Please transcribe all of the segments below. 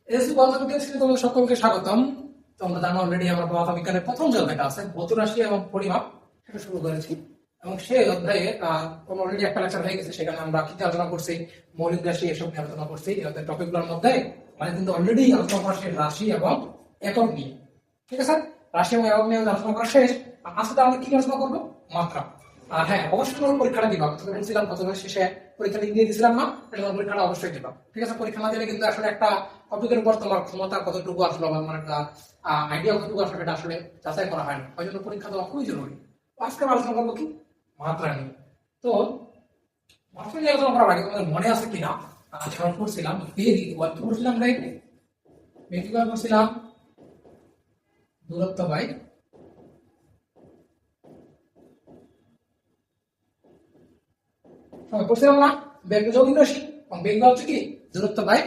SSC পদার্থবিজ্ঞান শ্রেণীতে তোমাদের সকলকে স্বাগতম। তোমরা জানো অলরেডি আমরা পদার্থবিজ্ঞানের প্রথম যে অধ্যায়টা আছে ভৌত রাশি এবং পরিমাপ, সেটা শুরু করেছি। এবং সেই অধ্যায়ে অলরেডি একটা লেকচার হয়ে গেছে, সেখানে আমরা কি আলোচনা করছি, মৌলিক রাশি এসব নিয়ে আলোচনা করছি। এই অধ্যায়ের টপিকগুলোর মধ্যে মানে কিন্তু অলরেডি আলোচনা করা শেষ রাশি এবং একক নিয়ে। ঠিক আছে, রাশি এবং একক নিয়ে আলোচনা করা শেষ। আজকে আমরা কি আলোচনা করবো? মাত্রা। আর হ্যাঁ, অবশ্যই তোমার পরীক্ষাটা দিবা। তোকে বলছিলাম কত শেষে পরীক্ষা দিয়ে দিয়েছিলাম না, তোমার পরীক্ষাটা অবশ্যই দিবা। ঠিক আছে, পরীক্ষা না দিলে কিন্তু আসলে একটা টপিকের উপর তোমার ক্ষমতা কতটুকু আসলে, মানে একটা আইডিয়া কতটুকু আসলে, এটা আসলে যাচাই করা হয় না। ওই জন্য পরীক্ষা দেওয়া খুবই জরুরি। আজকে আলোচনা করবো কি? মাত্রা নিয়ে। তো মাত্রা নিয়ে আলোচনা করার আগে তোমাদের মনে আছে কিনা, আলোচনা করছিলাম করছিলাম রাইট, করছিলাম দূরত্ব বাই সময়, করছিলাম না? বেগ যৌগিক রাশি এবং বেগ হচ্ছে কি? দূরত্ব বাই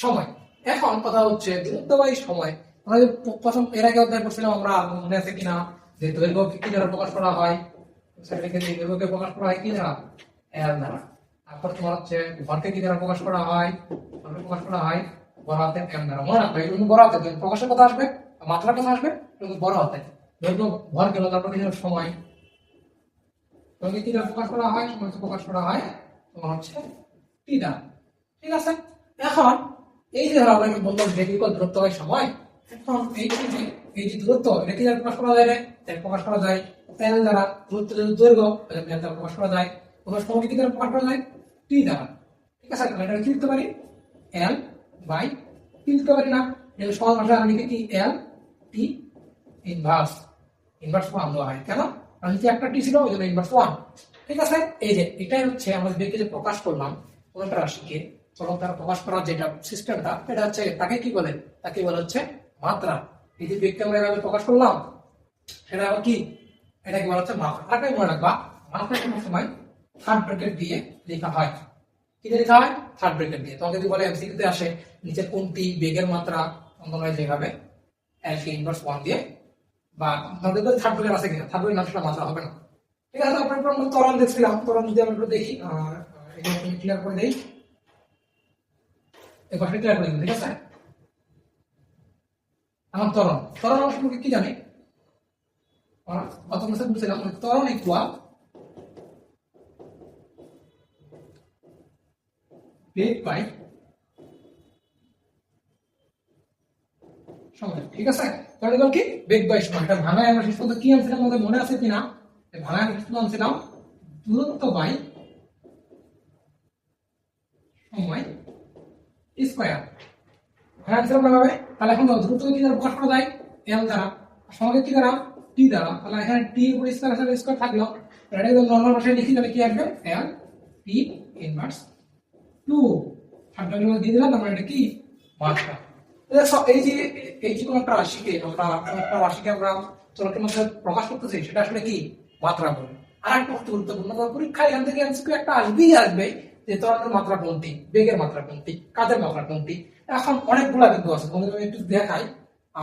সময়। এখন কথা হচ্ছে দূরত্ব বাই সময়। আমরা যে প্রথম এর আগে অধ্যায় করছিলাম, আমরা মনে আছে কিনা যে দৈর্ঘ্যকে কি দ্বারা প্রকাশ করা হয়? সেটাকে দৈর্ঘ্যকে প্রকাশ করা হয় কি দ্বারা? এল দ্বারা। তারপর তোমার হচ্ছে ভরকে কি দ্বারা প্রকাশ করা হয়? ভরকে প্রকাশ করা হয় বড় হাতে এম দ্বারা। মনে রাখবে এগুলো বড় হাতে, প্রকাশের কথা আসবে, মাত্রা কথা আসবে কিন্তু বড় হাতে। দৈর্ঘ্য ভর গেল, তারপর সময় কি দ্বারা প্রকাশ করা হয়? সময় প্রকাশ করা হয় তোমার হচ্ছে টি দ্বারা। ঠিক আছে, এখন এই যে আমরা বললাম বেগ ইকুয়াল দূরত্ব বাই সময়। এখন এই যে দূরত্ব, এটা কি দ্বারা প্রকাশ করা যায়? প্রকাশ করা যায় এল দ্বারা। দূরত্ব দৈর্ঘ্য এল দ্বারা প্রকাশ করা যায়। সময় কি দ্বারা প্রকাশ করা যায়? টি দ্বারা। ঠিক আছে, এটা কি লিখতে পারি? এল বাই টি লিখতে পারি না? এর সহজ ভাষায় আমি লিখি কি? এল টি ইনভার্স। ইনভার্স ওয়ান দেওয়া হয় কেন? কারণ নিচে একটা টি ছিল, ওই জন্য ইনভার্স ওয়ান। ঠিক আছে, এই যে এটাই হচ্ছে আমরা বেগকে যে প্রকাশ করলাম কোন একটা রাশিকে চলক দ্বারা প্রকাশ করার যেটা সিস্টেমটা, এটা হচ্ছে তাকে কি বলে? তাকে বলে হচ্ছে মাত্রা। এই যে বেগকে আমরা এভাবে প্রকাশ করলাম, সেটা আবার কি? এটাকে বলা হচ্ছে মাত্রা। তাকে মনে রাখবা, মাত্রা কোনো সময় থার্ড ব্র্যাকেট দিয়ে লেখা হয়। কি দিয়ে লেখা হয়? থার্ড ব্র্যাকেট দিয়ে। তোমাকে যদি বলে এমসিকিউতে আসে নিচের কোনটি বেগের মাত্রা, অঙ্কন হয় যেভাবে এল কে ইনভার্স ওয়ান দিয়ে, বা আমাদের থার্ড ব্র্যাকেট আছে কিনা, থার্ড ব্র্যাকেট না, সেটা মাত্রা হবে না। ঠিক আছে, আপনার আমরা ত্বরণ দেখছিলাম। ত্বরণ যদি আমরা দেখি, এটা ক্লিয়ার করে দেই, এই পাশে ক্লিয়ার করে দিন। ঠিক আছে, আমার ত্বরণ আমরা সম্পর্কে কি জানি? প্রথম ক্লাসে বলছিলাম ত্বরণ ইকুয়াল বেগ বাই সময়। ঠিক আছে, তাহলে কি বেগ বাই সময়। এটা ভাঙায় আমরা শেষ পর্যন্ত কি আনছিলাম, আমাদের মনে আছে কিনা? ভাঙায় শেষ পর্যন্ত আনছিলাম দূরত্ব বাই সময় স্কয়ার। ভাঙায় আনছিলাম না ভাবে? তাহলে এখন দূরত্বকে কি দ্বারা প্রকাশ করা যায়? এল দ্বারা। সময়কে কি দ্বারা? টি দ্বারা। তাহলে এখানে টি উপর স্কয়ার আছে, স্কয়ার থাকলো। এটা একদম নরমাল ভাষায় লিখি, তাহলে কি আসবে? এল টি ইনভার্স 2 থার্ড দিয়ে দিলাম। আমরা এটা কি? মাত্রা। এই যে কোনো একটা রাশিকে আমরা চলকের মধ্যে প্রকাশ করতেছি, সেটা আসলে কি? মাত্রা বলে। আর একটা গুরুত্বপূর্ণ, পরীক্ষা এখান থেকে এমসিকিউ একটা আসবে যে ত্বরণের মাত্রা কোনটি, বেগের মাত্রা কোনটি, কাজের মাত্রা কোনটি। এখন অনেকগুলা কিন্তু আছে, তোমাদের আমি একটু দেখাই।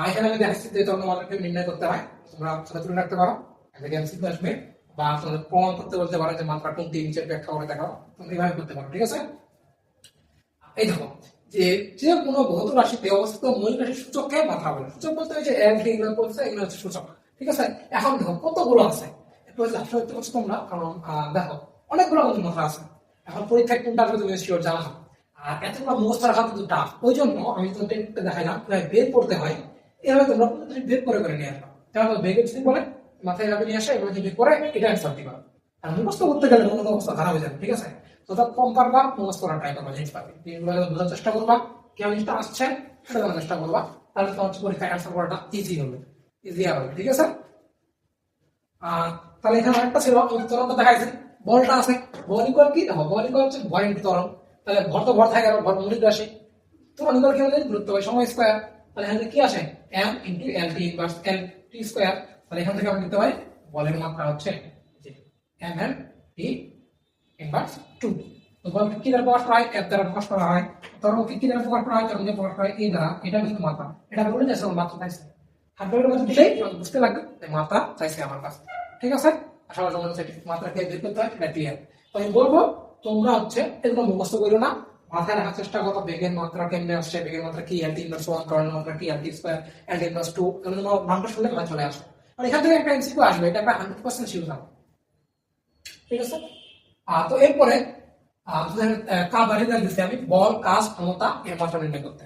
এখানে আমি দেখাচ্ছি যে ত্বরণের মাত্রাকে নির্ণয় করতে হয়, তোমরা সেটা তুলে রাখতে পারো। এখান থেকে এমসিকিউ আসবে, বা তোমাদের প্রমাণ করতে বলতে পারো যে মাত্রা কোনটি, নিচের ব্যাখ্যা করে দেখাও। তোমরা এইভাবে করতে পারো। ঠিক আছে, এই দেখো যে যে কোনো ভৌত রাশিতে অবস্থিত মৌলিক রাশির সূচককে মাত্রা বলে। সূচক বলতে হচ্ছে এল টি, এগুলো বলছে, এগুলো হচ্ছে সূচক। ঠিক আছে, এখন দেখো কতগুলো আছে, একটু আসলে দেখতে পাচ্ছ তোমরা, কারণ দেখো অনেকগুলো কিন্তু মাত্রা আছে। এখন পরীক্ষায় কোনটা আসবে তুমি শিওর জানা না, আর এতগুলো মুখস্থ রাখা কিন্তু টাফ। ওই জন্য আমি তোমাদের একটু দেখাইলাম বের করতে হয়। এভাবে তোমরা বের করে নিয়ে আসবা। তাহলে বেগের যদি বলে মাথায় এভাবে নিয়ে আসে, এগুলো যদি করে এটা অ্যান্সার দিবা। আর মুখস্থ করতে গেলে অন্য অবস্থা খারাপ হয়ে যাবে। ঠিক আছে, যত কম পারবা মুখস্থ করার ট্রাই করবা, জিনিস পাবে। এগুলো বোঝার চেষ্টা করবা, কেউ জিনিসটা আসছে সেটা জানার চেষ্টা করবা, তাহলে তোমার পরীক্ষায় অ্যান্সার করাটা ইজি হবে, ইজিয়ার হবে। ঠিক আছে, তাহলে এখানে আরেকটা ছিল ত্বরণটা দেখাইছে, বলটা আছে। বল ইকুয়াল কি? দেখো বল ইকুয়াল হচ্ছে ভর ইনটু ত্বরণ। তাহলে ভর তো ভর থাকে, আর ভর মৌলিক রাশি। ত্বরণ ইকুয়াল কি আমাদের? দূরত্ব বাই সময় স্কয়ার। তাহলে এখানে কি আসে? m into L T inverse L T square. তাহলে এখান থেকে আমরা লিখতে পারি বলের মাত্রা হচ্ছে যে m m t ইনভার্স 2। তো বল কি দ্বারা প্রকাশ করা হয়? f দ্বারা প্রকাশ করা হয়। ত্বরণ কি দ্বারা প্রকাশ করা হয়? ত্বরণ দিয়ে প্রকাশ করা হয় a দ্বারা। এটা কিন্তু মাত্রা। এটা বলে যে আসলে মাত্রা চাইছে, হাতের মধ্যে দিলেই বুঝতে লাগবে মাত্রা চাইছে আমার কাছে। ঠিক আছে, আশা করি তোমরা মাত্রা কে বের করতে হয় এটা ক্লিয়ার। তো আমি বলবো তোমরা হচ্ছে এগুলো মুখস্থ করো না, মাথায় রাখার চেষ্টা করো বেগের মাত্রা কেমনে আসছে, বেগের মাত্রা কি, এল টি ইনভার্স ওয়ান, ত্বরণের মাত্রা কি, এল টি স্কয়ার, এল টি ইনভার্স টু, নামটা শুনলে মাথায় চলে আসে। আর এখান থেকে একটা এমসিকিউ আসবে, এটা একটা 100% শিওর থাকো, ঠিক আছে। তো এরপরে বাড়ি দিচ্ছি আমি বল, কাজ, ক্ষমতা এর মাত্রা নির্ণয় করতে।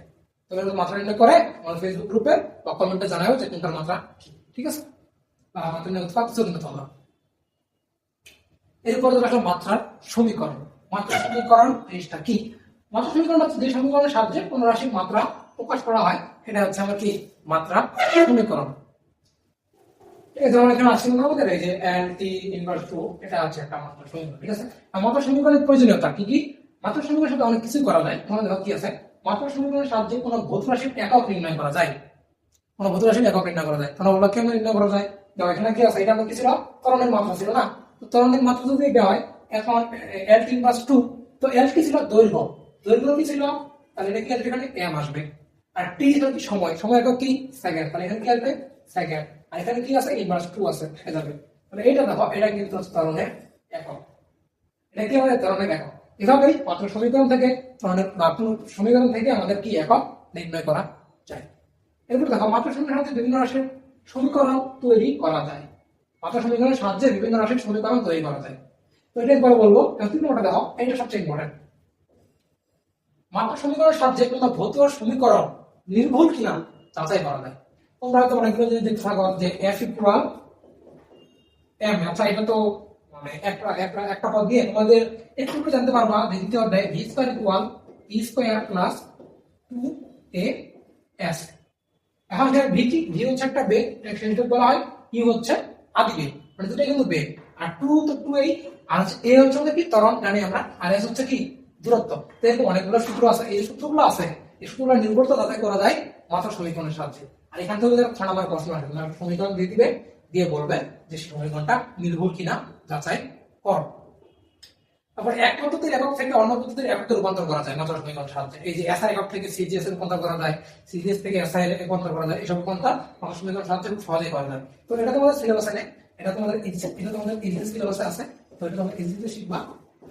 তোমরা মাত্রা নির্ণয় করে আমার ফেসবুক গ্রুপে বা কমেন্টে জানাও যে কোনটার মাত্রা কি, ঠিক আছে। মাত্রা নির্ণয় করতে পারছো কিন্তু তোমরা। এরপরে আসলে মাত্রার সমীকরণ। মাত্রার সমীকরণ জিনিসটা কি? মাত্রা সমীকরণ হচ্ছে যে সমীকরণের সাহায্যে কোন রাশির মাত্রা প্রকাশ করা হয়, এটা হচ্ছে আমার কি মাত্রা সমীকরণ। এই ধরনের এখানে আছে আমাদের এই যে lt ইনভার্স 2, এটা হচ্ছে একটা মাত্রা সমীকরণ, ঠিক আছে। আর মাত্রা সমীকরণের প্রয়োজনীয়তা কি কি? মাত্রা সমীকরণের সাথে অনেক কিছু করা যায়। তোমাদের দেখো কি আছে, মাত্রা সমীকরণের সাহায্যে কোনো ভৌত রাশির একক নির্ণয় করা যায়। কোনো ভৌত রাশির একক নির্ণয় করা যায়। তোমরা বলো কেমন নির্ণয় করা যায়? দেখো এখানে কি আছে, এটা আমার কি ছিল, ত্বরণের মাত্রা ছিল না? তো ত্বরণের মাত্রা যদি এটা হয়, এখন lt ইনভার্স 2, তো l কি ছিল, দৈর্ঘ্য। দৈর্ঘ্য কি ছিল, তাহলে এটা কি আসবে, এখানে m আসবে। আর t ছিল কি, সময়। সময় একক কি, সেকেন্ড, তাহলে এখানে কি আসবে, সেকেন্ড। আর এখানে কি আছে, ইনভার্স 2 আছে, হয়ে যাবে। তাহলে এটা দেখো, এটা কিন্তু ত্বরণের একক। এটা কি আমাদের ত্বরণের একক। এভাবেই মাত্রা সমীকরণ থেকে ত্বরণের সমীকরণ থেকে আমাদের কি একক নির্ণয় করা যায়। এরপর দেখো মাত্রা সমীকরণের সাহায্যে বিভিন্ন রাশির সমীকরণ তৈরি করা যায়। মাত্রা সমীকরণের সাহায্যে বিভিন্ন রাশির সমীকরণ তৈরি করা যায়। তো এটা একবার বলবো, তিনটা দেখো, এটা সবচেয়ে ইম্পর্টেন্ট। মাত্রা সমীকরণের সাহায্যে কোনো ভৌত সমীকরণ নির্ভুল কিনা যাচাই করা যায়। তোমরা হয়তো অনেকগুলো যদি দেখতে থাকো যে f ইকুয়াল m, আচ্ছা এটা তো মানে একটা পদ দিয়ে তোমাদের একটু করে জানতে পারবা যে দ্বিতীয় অধ্যায় v square equal e square plus 2as। এখন যে v কি, v হচ্ছে একটা বেগ, সেটা বলা হয়, e হচ্ছে আদি বেগ, মানে দুটোই কিন্তু বেগ। আর 2 তো 2a, আর a হচ্ছে কি ত্বরণ জানি আমরা, আর s হচ্ছে কি দূরত্ব। তো এরকম অনেকগুলো সূত্র আছে, এই সূত্রগুলো আছে, এই সূত্রগুলো নির্ভরতা যাচাই করা যায় মাত্রা সমীকরণের সাহায্যে। আর এখান থেকে 6 নম্বর প্রশ্ন আসবে, সমীকরণ দিয়ে দিবে, দিয়ে বলবে যে সমীকরণটা নির্ভুল কিনা যাচাই কর। তারপর এক পদ্ধতির একক থেকে অন্য পদ্ধতির এককে রূপান্তর করা যায় মাত্রা সমীকরণের সাহায্যে। এই যে এসআই একক থেকে সিজিএস এর রূপান্তর করা যায়, সিজিএস থেকে এসআই এর রূপান্তর করা যায়, এসব রূপান্তর মাত্রা সমীকরণের সাহায্যে খুব সহজেই করা যায়। তো এটা তোমাদের সিলেবাসে নেই, এটা তোমাদের ইজি সিলেবাসে আছে, তো এটা তোমরা ইজিতে শিখবা।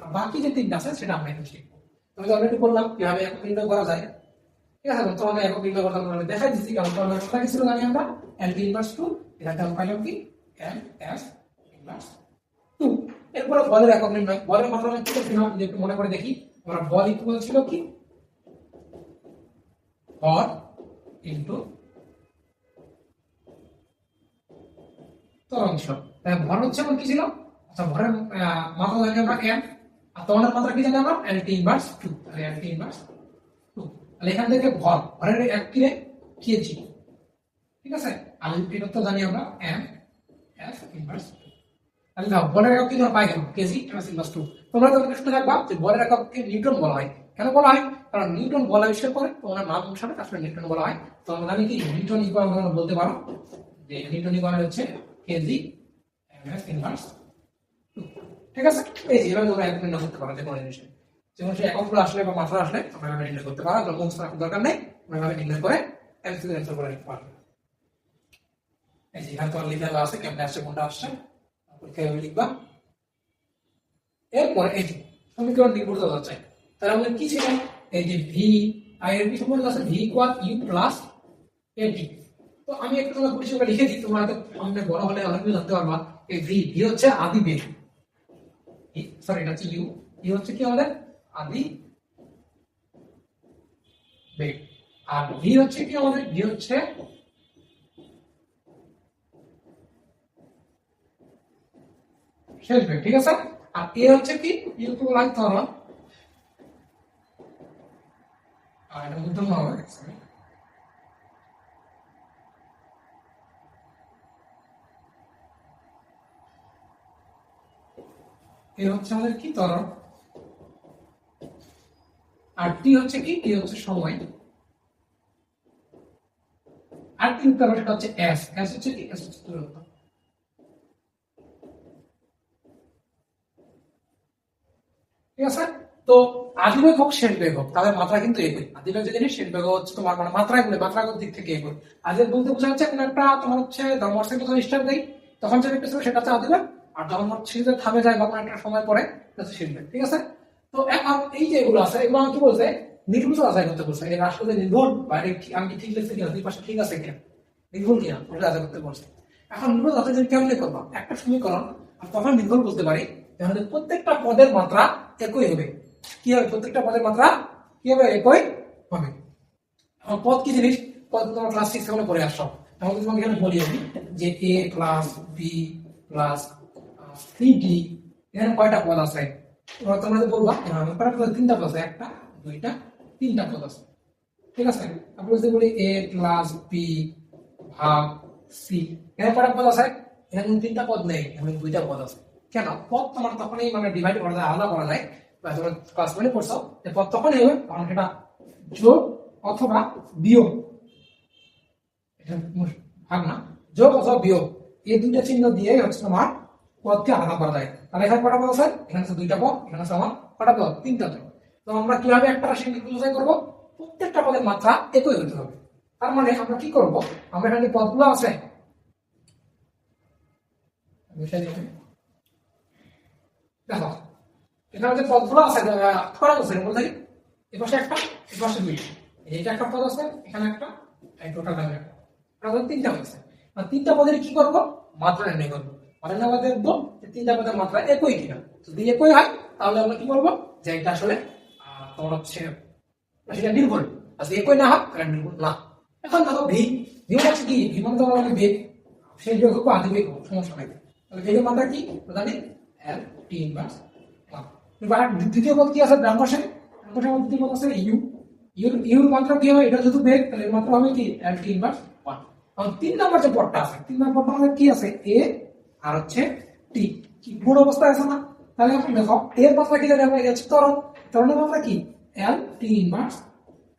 আর বাকি যে তিনটা আছে সেটা আমরা এখন শিখবো। আমি অলরেডি বললাম কিভাবে একক নির্ণয় করা যায়, ঠিক আছে। তোমাদের একক নির্ণয় করতে আমি দেখাই দিচ্ছি, কারণ তোমাদের কথা কি ছিল জানি আমরা, lt ইনভার্স 2, এটা আমরা পাইলাম কি ms ইনভার্স 2। এরপরে বলের একক নির্ণয়। বলের মাত্রা কি ছিল যদি একটু মনে করে দেখি, আমরা বল ইকুয়াল ছিল কি, ভর ইনটু ত্বরণাংশ। তাই ভর হচ্ছে আমার কি ছিল, আচ্ছা ভরের মাত্রা জানি আমরা m, আর ত্বরণের মাত্রা কি জানি আমরা lt ইনভার্স 2, তাহলে lt ইনভার্স 2। তাহলে এখান থেকে ভরের এক কি রে, কেজি, ঠিক আছে। আর এটা তো জানি আমরা m s ইনভার্স। তাহলে দাও বলের একক কি আমরা পাই গেলাম, কেজি ms ইনভার্স 2। তোমরা তো প্রশ্ন থাকবা যে বলের এককে নিউটন বলা হয়, কেন বলা হয়? কারণ নিউটন বলা আবিষ্কার করে, তোমরা নাম অনুসারে আসলে নিউটন বলা হয়। তো আমরা জানি কি নিউটন ইকুয়াল আমরা বলতে পারো যে নিউটন ইকুয়াল হচ্ছে কেজি ms ইনভার্স 2, ঠিক আছে। এই যে এভাবে তোমরা এক নির্ণয় করতে পারো যে কোনো জিনিসে, যেমন সেই এককগুলো আসলে বা মাত্রা আসলে তোমরা এভাবে নির্ণয় করতে পারো। তোমরা মুখস্থ রাখার দরকার নেই, তোমরা এভাবে নির্ণয় করে এমসিকিউ অ্যানসার করে নিতে পারবে। এই যে এখানে তোমার লিখে দেওয়া আছে কেমন আসছে কোনটা আসছে, পরীক্ষায় লিখবা। এরপর এই যে সমীকরণ নির্ভরতা যাচাই, তাহলে আমাদের কি ছিল, এই যে ভি আই এর কি সমীকরণ আছে, ভি ইকুয়াল ইউ প্লাস এটি। তো আমি একটু তোমার পরিষ্কার লিখে দিই, তোমরা হয়তো সামনে বড় হলে অনেক কিছু জানতে পারবা। এই ভি, ভি হচ্ছে আদি বেগ, সরি এটা হচ্ছে ইউ, ইউ হচ্ছে কি আমাদের আদি বেগ। আর ভি হচ্ছে কি আমাদের, ভি হচ্ছে শেষ বেগ, ঠিক আছে। আর এ হচ্ছে কি, ইউ টু লাইন ত্বরণ, আর এটা উত্তম হবে এ হচ্ছে আমাদের কি ত্বরণ, আর টি হচ্ছে কি, টি হচ্ছে সময়, আর টি উত্তর সেটা হচ্ছে এস, এস হচ্ছে কি, এস হচ্ছে দূরত্ব, ঠিক আছে। তো আদিবেগ হোক শেষ বেগ হোক, তাদের মাত্রা কিন্তু একই। আদিবেগ যে জিনিস, শেষ বেগ হচ্ছে তোমার মানে মাত্রাগুলো, মাত্রাগত দিক থেকে একই। আদিবেগ বলতে বোঝা যাচ্ছে কোন একটা তোমার হচ্ছে ধর্মস্থলে যখন স্টার্ট দেয় তখন যে বেগটা ছিল সেটা হচ্ছে আদিবেগ, আর যখন সিরিজে থামে যায় বা কোনো একটা সময় পরে সেটা হচ্ছে শেষ বেগ, ঠিক আছে। তো এখন এই যে এগুলো আছে এগুলো আমি কি বলছে নির্ভুল যাচাই করতে বলছে, এই রাষ্ট্র যে নির্ভুল বা আমি কি ঠিক লিখছি কিনা, দুই পাশে ঠিক আছে কিনা, নির্ভুল কিনা ওটা যাচাই করতে বলছে। এখন নির্ভুল যাচাই যদি কেমনে করবো, একটা সমীকরণ আমি কখন নির্ভুল বলতে পারি, তাহলে প্রত্যেকটা পদের মাত্রা একই হবে। কি হবে? প্রত্যেকটা পদের মাত্রা কি হবে? একই হবে। এখন পদ কি জিনিস? পদ তোমার ক্লাস 6 সেখানে পড়ে আসছো। এখন তোমাকে এখানে বলি আমি যে a plus b plus cd, এখানে কয়টা পদ আছে? তোমরা যে বলবা কয়টা পদ? তিনটা পদ আছে, একটা দুইটা তিনটা পদ আছে, ঠিক আছে। তারপরে যদি বলি a প্লাস b ভাগ c, এখানে কয়টা পদ আছে? এখানে তিনটা পদ নেই, এখানে দুইটা পদ আছে। কেন? পদ তোমার তখনই মানে ডিভাইড করা যায়, আলাদা করা যায়, বা তোমরা ক্লাস 1 এ পড়ছো যে পদ তখনই হবে কারণ সেটা যোগ অথবা বিয়োগ, এটা ভাগ না, যোগ অথবা বিয়োগ, এই দুইটা চিহ্ন দিয়ে হচ্ছে তোমার পদকে আলাদা করা যায়। তাহলে এখানে কটা পদ আছে? এখানে আছে দুইটা পদ, এখানে আছে আমার কটা পদ? তিনটা পদ। তো আমরা কিভাবে একটা রাশি নির্ণয় করব? প্রত্যেকটা পদের মাত্রা একই হতে হবে। তার মানে আমরা কি করব, আমরা এখানে পদগুলো আছে দেখো, এখানে যে পদগুলো আছে কটা আছে বলতে গেলে এই পাশে একটা, এই পাশে দুইটা, এইটা একটা পদ আছে, এখানে একটা, এই টোটাল একটা, তাহলে তিনটা আছে। আর তিনটা পদের কি করব? মাত্রা নির্ণয় করব। মানে আমরা দেখব যে তিনটা পদের মাত্রা একই কিনা। যদি একই হয় তাহলে আমরা কি করব, যে এটা আসলে তোমার হচ্ছে সেটা নির্ভুল। আর যদি একই না হয় তাহলে নির্ভুল না। এখন দেখো ভি, ভি হচ্ছে কি? ভি মানে তোমরা বেগ, সেই যোগ হোক আদি বেগ হোক, সমস্যা নাই। তাহলে বেগের মাত্রা কি জানি? এল টি ইনভার্স 1। দ্বিতীয় পদ কি আছে? ডান পাশে, ডান পাশে আমাদের দ্বিতীয় পদ আছে ইউ, ইউর মাত্রা কি হবে? এটা যেহেতু বেগ তাহলে এর মাত্রা হবে কি? এল টি ইনভার্স 1। আর 3 নাম্বার যে পদটা আছে, 3 নাম্বার পদটা আমাদের কি আছে? এ আর হচ্ছে টি, কি গুণ অবস্থায় আছে না? তাহলে এখন দেখো এর মাত্রা কি জানি আমরা? এটা হচ্ছে ত্বরণ, ত্বরণের মাত্রা কি? এল টি ইনভার্স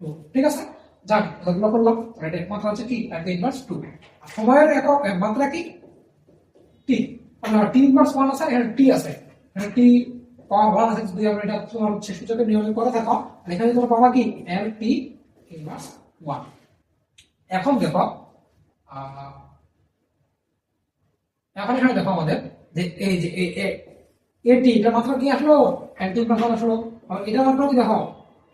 2, ঠিক আছে। জানি এগুলো করলাম, এটা মাত্রা হচ্ছে কি? এল টি ইনভার্স 2। আর সময়ের একক মাত্রা কি? টি। আর টি ইনভার্স 1 আছে, এখানে টি আছে, এখানে টি পাওয়ার 1 আছে। যদি আমরা এটা তোমার হচ্ছে সূচকের নিয়মে করে থাকো, এখানে তোমরা পাবা কি? এল টি ইনভার্স 1। এখন দেখো এখন এখানে দেখো আমাদের যে এই যে এটি, এটা মাত্র কি আসলো? এল টি ইনভার্স 1 আসলো। আবার এটা মাত্র কি দেখো?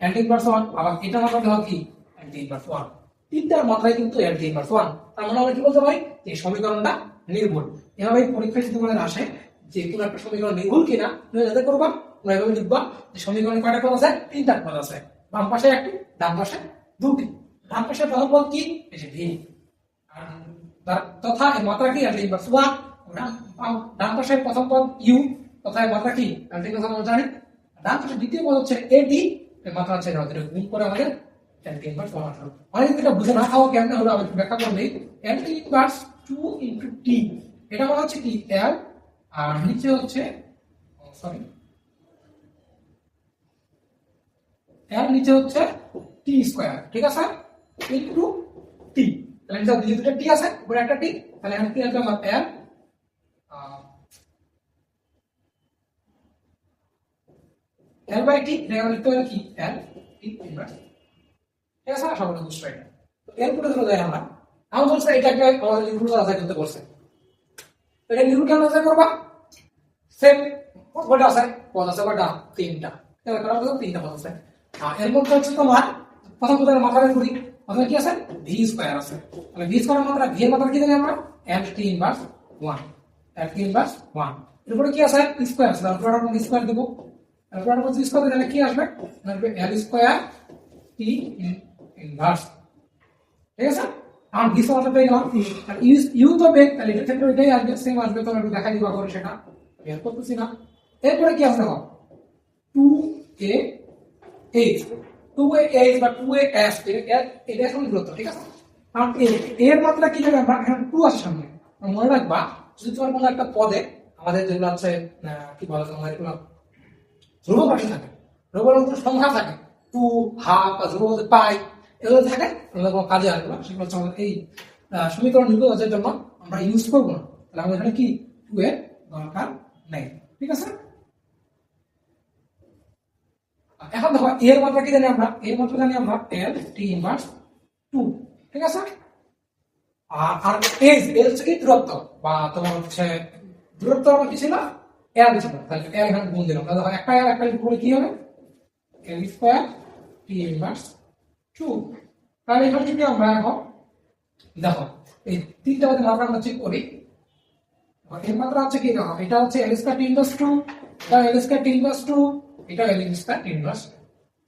এল টি ইনভার্স 1। আবার এটা মাত্র দেখো কি? এল টি ইনভার্স 1। তিনটার মাত্রায় কিন্তু এল টি ইনভার্স 1। তার মানে আমরা কি বলতে পারি? এই সমীকরণটা নির্ভুল। এভাবে পরীক্ষায় যদি তোমাদের আসে যে কোনো একটা সমীকরণ নির্ভুল কিনা, তুমি যাতে করবা তোমরা এভাবে লিখবা যে সমীকরণে কয়টা পদ আছে? তিনটা পদ আছে। বাম পাশে একটি, ডান পাশে দুটি। ডান পাশে প্রথম পদ কি? এই যে ভি, তথা এর মাত্রা কি? এল টি ইনভার্স 1। ডান পাশের প্রথম পদ ইউ, তথা এর মাত্রা কি? এল টি ইনভার্স 1 আমরা জানি। ডান পাশের দ্বিতীয় পদ হচ্ছে এটি, এর মাত্রা হচ্ছে এটা গুণ করে আমাদের এল টি ইনভার্স 1 আসলো। মানে যদি এটা বুঝে না খাও কেমনে হলো আমি ব্যাখ্যা করলেই, এল টি ইনভার্স 2 ইনটু টি, এটা মানে হচ্ছে কি? এল আর নিচে হচ্ছে সরি এর নিচে হচ্ছে টি স্কয়ার, ঠিক আছে, ইনটু টি। তাহলে এটা দুটো টি আছে, উপরে একটা টি, তাহলে এখানে কি আসবে? আমার এল এল বাই টি, এটা লিখতে হবে কি? এল টি ইনভার্স, ঠিক আছে। আশা করি বুঝতে পারবেন। তো এর পুরো ধরে যাই আমরা, আমি বলছি এটাকে আমাদের নির্ভুল যাচাই করতে বলছে। এটা নির্ভুল কেন যাচাই করবা? সেম কয়টা আছে? পদ আছে কয়টা? তিনটা। তাহলে কয়টা পদ? তিনটা পদ আছে। এর মধ্যে হচ্ছে তোমার প্রথম পদের মাত্রা বের করি, প্রথমে কি আছে? ভি স্কয়ার আছে। তাহলে ভি স্কয়ারের মাত্রা, ভি এর মাত্রা কি জানি আমরা? এল টি ইনভার্স 1, এল টি ইনভার্স 1। এরপরে কি আছে? স্কয়ার আছে, তারপর আমরা স্কয়ার দেব। তারপর আমরা স্কয়ার দিলে কি আসবে? আসবে এল স্কয়ার টি ইনভার্স, ঠিক আছে। আর ভি স্কয়ারটা পেয়ে গেলাম। আর ইউ তো বেগ, তাহলে এর ক্ষেত্রে এটাই আসবে, সেম আসবে। তো আমরা দেখাই দিব করে সেটা বের করতেছি না। এরপরে কি আছে দেখো? 2a h, 2a h বা 2a s, এটা এখন দূরত্ব, ঠিক আছে। কারণ এর মাত্রা কি জানি আমরা? এখানে 2 আছে সামনে। মনে রাখবা যদি তোমার কোনো একটা পদে আমাদের যেগুলো আছে কি বলে তোমার এগুলো ধ্রুবক রাশি থাকে, ধ্রুবক কোনো সংখ্যা থাকে, 2 হাফ বা ধ্রুবক পাই, এগুলো থাকে, এগুলো কোনো কাজে আসবে না। সেগুলো হচ্ছে আমাদের এই সমীকরণ নির্ভর জন্য আমরা ইউজ করবো না। তাহলে আমাদের এখানে কি 2 এর দরকার নেই, ঠিক আছে। এখন দেখো এর মাত্রা কি জানি আমরা? এর মাত্রা জানি আমরা এল টি ইনভার্স 2, ঠিক আছে। আর এজ, এজ হচ্ছে কি? দূরত্ব, বা তোমার হচ্ছে দূরত্ব আমার কি ছিল? এল ছিল, তাহলে এল এখানে গুণ দিলাম। তাহলে একটা এল একটা গুণ কি হবে? এল স্কয়ার টি ইনভার্স 2। তাহলে এখান থেকে আমরা এখন দেখো এই তিনটা মধ্যে মাত্রা আমরা চেক করি। এর মাত্রা হচ্ছে কি দেখো, এটা হচ্ছে এল স্কয়ার টি ইনভার্স 2, এটা এল স্কয়ার টি ইনভার্স 2, এটা এল স্কয়ার টি ইনভার্স।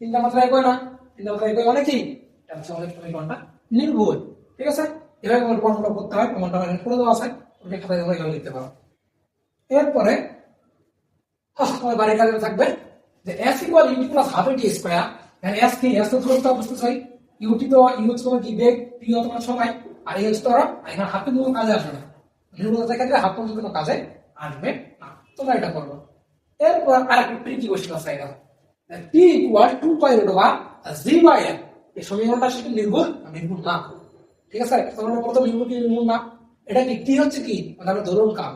তিনটা মাত্রা একই না? তিনটা মাত্রা একই মানে কি? এটা হচ্ছে আমাদের সমীকরণটা নির্ভুল। ঠিক আছে, এভাবে আমরা ফর্মুলা করতে হয়, প্রমাণটা এখানে করে দেওয়া আছে, ওটা খাতায় তোমরা এভাবে লিখতে পারো। এরপরে আমার বাড়ির কাজে থাকবে যে s equal u plus half t square. এখানে s কি? s তো ধরতে বুঝতে চাই, ইউটি তো ইউ হচ্ছে কি বেগ, টি তোমার সময়, আর এই হচ্ছে ধরো এখানে হাফে কোনো কাজে আসবে না, নির্ভুলতার ক্ষেত্রে হাফ পর্যন্ত কোনো কাজে আসবে না। তোমরা এটা করবে। এরপর আরেকটা ট্রিকি কোশ্চেন আছে, এটা t equal 2 pi root over g by n। এই সমীকরণটা আসলে নির্ভুল না। ঠিক আছে, তোমরা প্রথম নির্ভুল কি নির্ভুল না, এটা কি t হচ্ছে কি মানে আমরা দোলন কাল,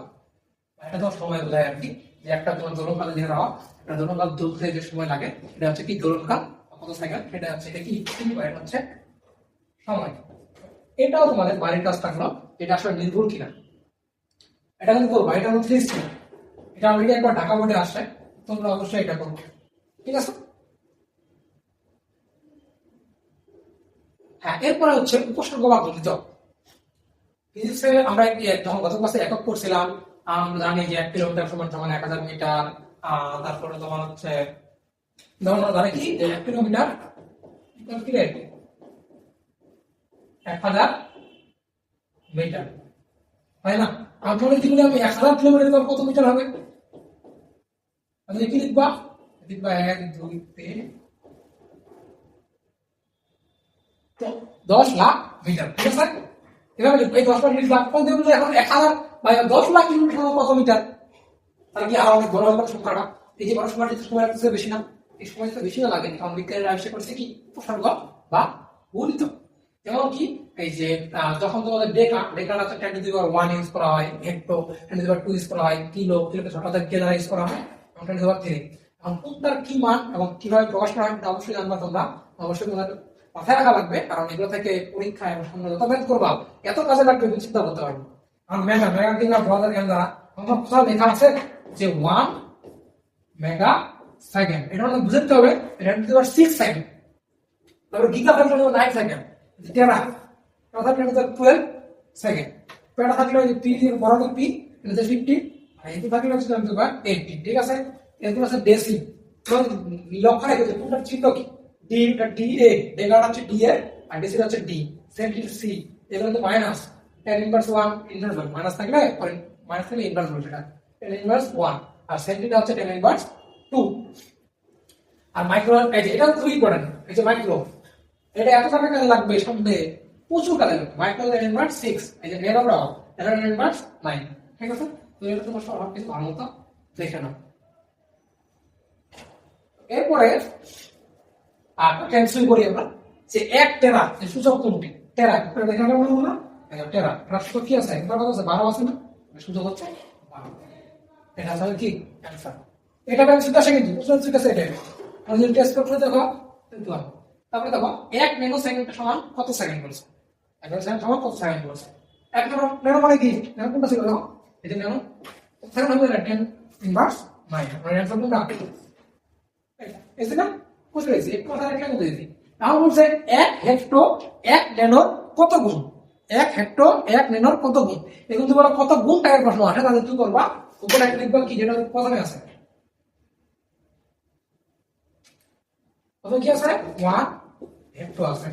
এটা তো সময় বোঝায় আর কি, যে একটা তোমার দোলন কাল দিয়ে রাখা, এটা দোলন কাল দুলতে যে সময় লাগে এটা হচ্ছে কি দোলন কাল, কত সেকেন্ড, এটা হচ্ছে এটা কি এটা হচ্ছে সময়। এটাও তোমাদের বাড়ির কাজ থাকলো, এটা আসলে নির্ভুল কিনা এটা কিন্তু করবো। এটা হচ্ছে এটা অলরেডি একবার ঢাকা বোর্ডে আসে, তোমরা অবশ্যই এটা করবে। ঠিক আছে, হ্যাঁ। এরপরে হচ্ছে উপসর্গ বা গুণিতক। ফিজিক্সে আমরা যখন গত ক্লাসে একক করছিলাম, আমরা জানি যে 1 কিলোমিটার সমান সমান 1000 মিটার। তারপরে তোমার হচ্ছে ধরুন জানি কি 1 কিলোমিটার কি রে 1000 মিটার, তাই না? আপনারা কি বলে আমি 1000 কিলোমিটার কত মিটার হবে? তাহলে কি লিখবা? লিখবা 1 2 3 তো 10 লাখ মিটার। ঠিক আছে, এভাবে লিখবো। এই 10 লাখ লিখবা, কোন দিয়ে বলে এখন 1000 বা 10 লাখ কিলোমিটার কত মিটার, তাহলে কি আর অনেক বড় হবে সংখ্যাটা। এই যে বড় সংখ্যাটা সময় লাগতেছে বেশি না, এই সময় তো বেশি না লাগে, কারণ বিজ্ঞানীরা আবিষ্কার করছে কি উপসর্গ বা গুণিতক। যেমন কি এই যে যখন তোমাদের ডেকা আছে 10 টু দি পাওয়ার 1 ইউজ করা হয়, hecto 10 to the power 2 use করা হয়, কিলোকে ছোট হাতের কে দ্বারা ইউজ করা হয় 10 টু দি পাওয়ার 3। এখন কোনটার কি মান এবং কিভাবে প্রকাশ করা হয় এটা অবশ্যই জানবা তোমরা, অবশ্যই তোমাদের মাথায় রাখা লাগবে, কারণ এগুলো থেকে পরীক্ষা এবং সামনে যত ম্যাথ করবা এত কাজে লাগবে তুমি চিন্তা করতে পারবে। আর মেগা কিংবা ব্রাদার জ্ঞান দ্বারা আমার কোথাও লেখা আছে যে 1 মেগা সেকেন্ড, এটা আমাদের বুঝতে হবে, এটা 10 টু দি পাওয়ার 6 সেকেন্ড। তারপর গিগা ফ্যাক্টর হলো 9 সেকেন্ড, টেরা কথা প্লেট 12 সেকেন্ড, পেটা থাকলে ওই পি দিয়ে বড় পি এটা 50, আর এই থাকলে হচ্ছে জানতে পার 80। ঠিক আছে, এরপর আছে ডেসি। তো লক্ষ্য রেখে যে কোনটা চিহ্ন কি ডি, এটা ডি এ, ডেগাটা হচ্ছে ডি এ, আর ডেসি হচ্ছে ডি, সেন্টি সি, এগুলো তো মাইনাস 10 ইনভার্স 1 ইনভার্স 1 মাইনাস থাকলে পরে মাইনাস থাকলে ইনভার্স হবে, সেটা 10 ইনভার্স 1, আর সেন্টিটা হচ্ছে 10 ইনভার্স 2। আর মাইক্রো এটা খুবই ইম্পর্টেন্ট, এই যে মাইক্রো এটা এত টাকা কাজে লাগবে সামনে প্রচুর কাজে লাগবে। মাইক্রো ইনভার্স 6, এই যে মেগা ব্রাও এটা ইনভার্স 9। ঠিক আছে, তো এটা তোমার সব কিছু ভালো মতো দেখে নাও। এরপরে আর ক্যান্সেল করি আমরা যে 1 টেরা এই সূচক কোনটি টেরা, এটা দেখে নাও না টেরা, এটা সূচক কি আছে একবার কথা আছে 12 আছে না, সূচক হচ্ছে 12। এটা আসলে কি অ্যানসার, এটা ব্যাংক আসে কিন্তু সূচক ঠিক আছে। এটা আমি যদি টেস্ট করে দেখো কিন্তু তারপরে দেখো 1 ন্যানো সেকেন্ড সমান কত সেকেন্ড বলছে, 1 ন্যানো সেকেন্ড সমান কত সেকেন্ড বলছে। 1 ন্যানো মানে কি, ন্যানো কোনটা ছিল দেখো, এই যে ন্যানো সেকেন্ড হবে 10 ইনভার্স 9, মানে অ্যানসার কোনটা এই যে না বুঝতে পেরেছি, একটু কথা রাখলে বুঝে দিই। তাহলে বলছে 1 হেক্টো 1 ন্যানোর কত গুণ, 1 হেক্টো 1 ন্যানোর কত গুণ। এখন তুমি বলো কত গুণ টাকার প্রশ্ন আসে, তাহলে কি করবা উপরে একটা লিখবা কি যেটা প্রথমে আছে, প্রথমে কি আছে 1 হেক্টো আছে,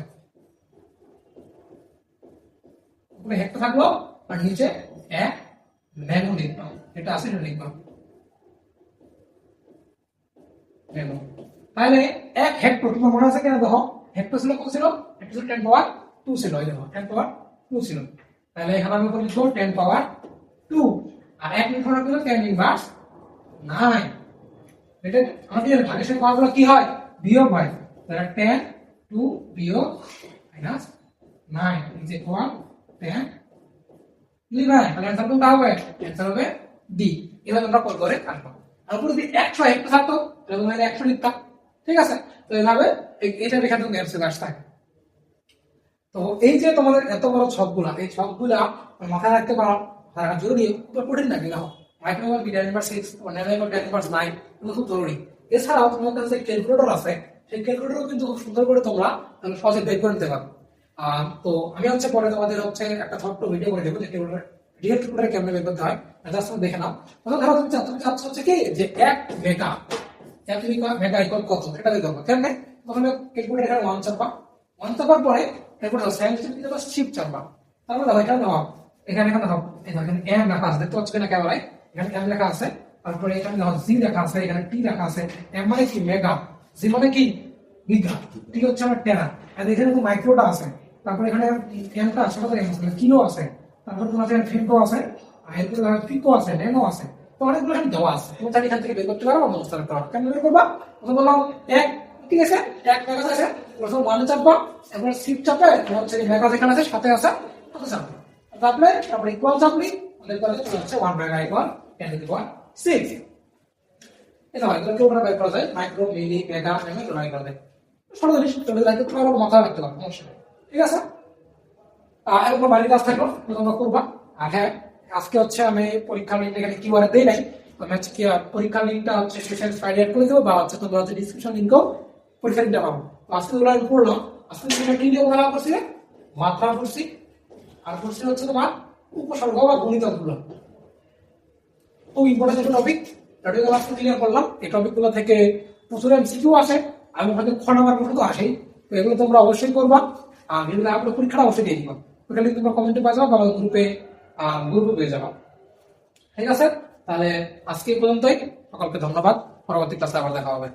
উপরে হেক্টো থাকলো আর নিচে 1 ন্যানো লিখবা, এটা আছে এটা লিখবা ন্যানো। তাহলে 1 হেক্টর তোমার মনে আছে কিনা দেখো, হেক্টর ছিল কত ছিল, হেক্টর ছিল 10 পাওয়ার 2 ছিল, এই দেখো 10 পাওয়ার 2 ছিল। তাহলে এখানে আমি লিখব 10 পাওয়ার 2, আর 1 লিখব না হলো 10 ইনভার্স 9। এটা আমাদের ভাগের সাথে পাওয়ারগুলো কি হয় বিয়োগ হয়, তাহলে 10 2 বিয়োগ মাইনাস 9 ইজ ইকুয়াল 10 11। তাহলে आंसर কোনটা হবে, आंसर হবে ডি। এভাবে আমরা কল করে আনবো। আর উপরে যদি 100 হেক্টর থাকতো তাহলে আমরা 100 লিখতাম। ঠিক আছে, তো এভাবে এটা লেখা তো এমসি দাস থাকে। তো এই যে তোমাদের এত বড় ছকগুলা, এই ছকগুলা মাথায় রাখতে পারো, জরুরি, কঠিন না দেখো মাইক্রোওয়েভ বিটা ইনভার্স 6 ও ন্যানো ইনভার্স 9 এগুলো খুব জরুরি। এছাড়াও তোমার কাছে ক্যালকুলেটর আছে, সেই ক্যালকুলেটরও কিন্তু খুব সুন্দর করে তোমরা সহজে বের করে নিতে পারো। তো আমি হচ্ছে পরে তোমাদের হচ্ছে একটা ছোট্ট ভিডিও করে দেবো যে রিয়েল ক্যালকুলেটর কেমনে বের করতে হয়, জাস্ট দেখে নাও। ধরো তুমি চাচ্ছ হচ্ছে কি যে 1 মেগা, 1 মেগা ইকুয়াল কত এটা বের করবো। কেমনে? প্রথমে ক্যালকুলেটর এখানে 1 চাপবা, 1 চাপার পরে ক্যালকুলেটর শিফট চাপবা, তারপর দেখো এখানে দেখো এখানে দেখো এখানে এম লেখা আছে, দেখতে পাচ্ছ কিনা ক্যামেরায়? এখানে এম লেখা আছে, তারপরে এখানে দেখো জি লেখা আছে, এখানে টি লেখা আছে। এম মানে কি মেগা, জি মানে কি বিঘা, টি হচ্ছে আমার টেরা, আর এখানে তো মাইক্রোটা আছে, তারপরে এখানে এমটা ছোট করে এম আছে, কিলো আছে, তারপর তোমার এখানে ফেমটো আছে, আর এরপরে পিকো আছে, ন্যানো আছে। তো অনেকগুলো এখানে দেওয়া আছে, তুমি তাহলে এখান থেকে বের করতে পারো, অবস্থা করতে পারো। কেন বের করবা? প্রথম বললাম 1, ঠিক আছে, 1 মেগা আছে, প্রথম 1 চাপবা, এরপর শিফট চাপে তোমার হচ্ছে মেগা যেখানে আছে সাথে আছে কত চাপবে, তারপরে ইকুয়াল চাপলি, আমাদের পরে হচ্ছে 1 মেগা ইকুয়াল 10⁶। এটা হয় এগুলো ওরা বের করা যায়, মাইক্রো, মিলি, মেগা, এমএ এগুলো বের করা যায়। ছোট জিনিস চলে যায়, তোমার মাথায় রাখতে পারো, সমস্যা নেই, ঠিক আছে। এরকম বাড়ির কাজ থাকলো তোমরা করবা। আর হ্যাঁ, আজকে হচ্ছে আমি পরীক্ষার লিঙ্ক এখানে কি বলে দেই নাই, আমি হচ্ছে কি পরীক্ষার লিঙ্কটা হচ্ছে সেশন ফ্রাইডে অ্যাড করে দেবো, বা হচ্ছে তোমরা হচ্ছে ডিসক্রিপশন লিঙ্কও পরীক্ষার লিঙ্কটা পাবো। তো আজকে তোমরা আমি পড়লাম, আজকে তোমরা কি নিয়ে পড়া করছি, মাত্রা করছি, আর করছি হচ্ছে তোমার উপসর্গ বা গণিত গুলো। খুব ইম্পর্টেন্ট একটা টপিক, এটা আজকে ক্লিয়ার করলাম। এই টপিকগুলো থেকে প্রচুর এমসিকিউ আসে, আমি হয়তো খ নাম্বার প্রশ্ন তো আসেই, তো এগুলো তোমরা অবশ্যই করবা। আর এগুলো আপনার পরীক্ষাটা অবশ্যই দিয়ে দিবা, ওটা লিঙ্ক তোমরা কমেন্টে পাওয়া যাবে বা গ্রুপে পেয়ে যাবা, ঠিক আছে। তাহলে আজকে এই পর্যন্তই, সকলকে ধন্যবাদ, পরবর্তী ক্লাসে আবার দেখা হবে।